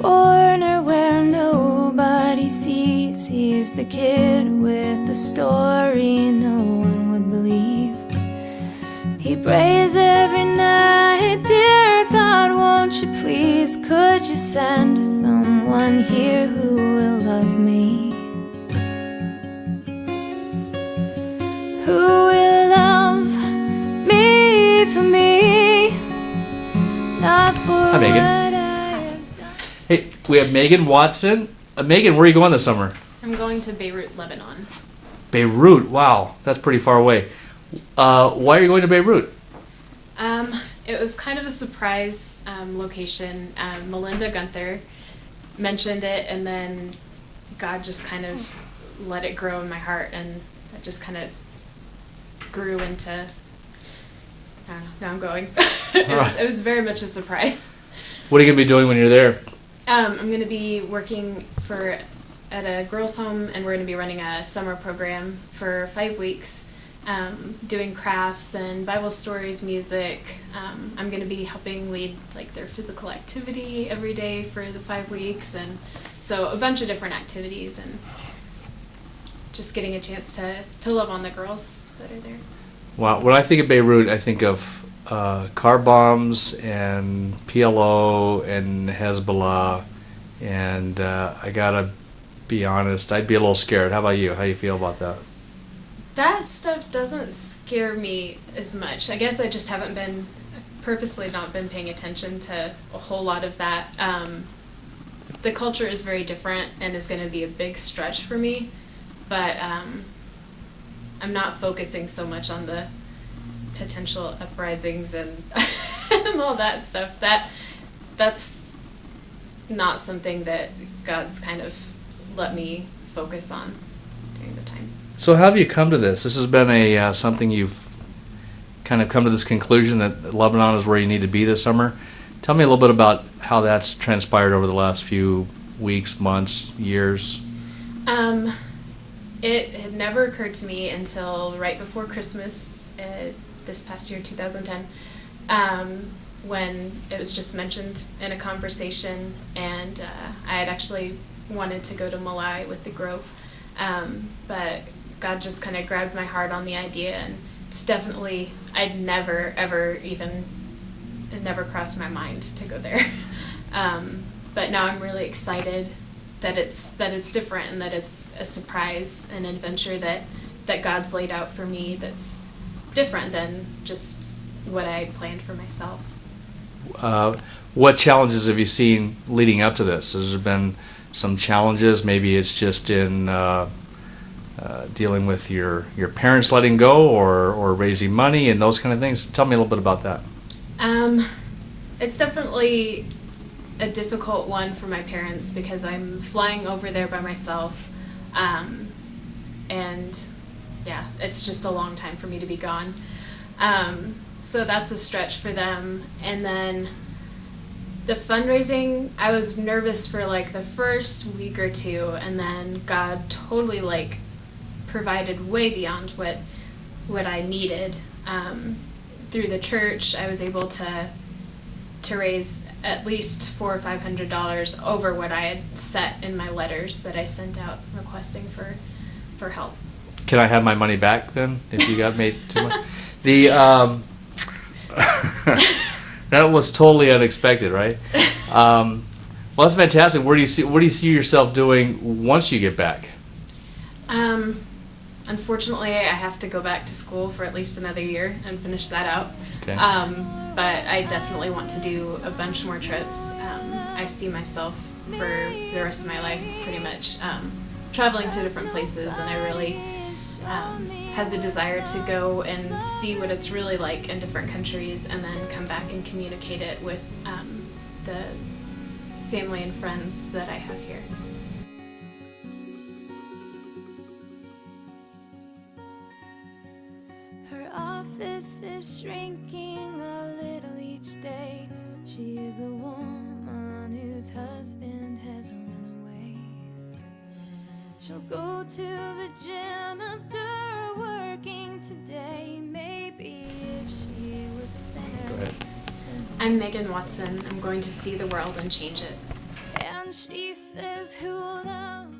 corner where nobody sees. He's the kid with the story no one would believe. He prays every night, dear God, won't you please, could you send someone here who will love me? Who will love me for me, not for Hi, Meagan. what I have done. Hey, we have Meagan Watson. Meagan, where are you going this summer? I'm going to Beirut, Lebanon. Beirut. Wow, that's pretty far away. Why are you going to Beirut? It was kind of a surprise location. Melinda Gunther mentioned it, and then God just kind of let it grow in my heart, and it just kind of grew into, I don't know, now I'm going. It was very much a surprise. What are you going to be doing when you're there? I'm going to be working at a girls' home, and we're going to be running a summer program for 5 weeks, doing crafts and Bible stories, music. I'm going to be helping lead like their physical activity every day for the 5 weeks, and so a bunch of different activities, and just getting a chance to love on the girls that are there. Wow, when I think of Beirut, I think of car bombs and PLO and Hezbollah, and I gotta be honest, I'd be a little scared. How about you? How do you feel about that? That stuff doesn't scare me as much. I guess I just haven't been, purposely not been paying attention to a whole lot of that. The culture is very different and is going to be a big stretch for me, but I'm not focusing so much on the potential uprisings and and all that stuff. That's not something that God's kind of let me focus on during the time. So how have you come to this? This has been a something you've kind of come to this conclusion that Lebanon is where you need to be this summer. Tell me a little bit about how that's transpired over the last few weeks, months, years. It had never occurred to me until right before Christmas this past year, 2010, when it was just mentioned in a conversation, and I had actually wanted to go to Malai with the Grove, but God just kind of grabbed my heart on the idea, and it's definitely, I'd never, ever even, it never crossed my mind to go there. But now I'm really excited that it's different, and that it's a surprise, an adventure that God's laid out for me that's different than just what I had planned for myself. What challenges have you seen leading up to this? Has there been some challenges? Maybe it's just in dealing with your parents letting go, or raising money and those kind of things. Tell me a little bit about that. It's definitely a difficult one for my parents because I'm flying over there by myself, and yeah, it's just a long time for me to be gone. So that's a stretch for them. And then the fundraising, I was nervous for like the first week or two, and then God totally like provided way beyond what I needed. Through the church, I was able to raise at least $400 or $500 over what I had set in my letters that I sent out requesting for help. Can I have my money back then if you got made too much? That was totally unexpected, right? Well, that's fantastic. Where do you see yourself doing once you get back? Unfortunately, I have to go back to school for at least another year and finish that out. Okay. But I definitely want to do a bunch more trips. I see myself for the rest of my life pretty much traveling to different places, and I really had the desire to go and see what it's really like in different countries, and then come back and communicate it with the family and friends that I have here. Her office is shrinking a little each day. She is the woman whose husband has run away. She'll go to the gym after working today. Maybe if she was there. Go ahead. I'm Meagan Watson. I'm going to see the world and change it. And she says, who will love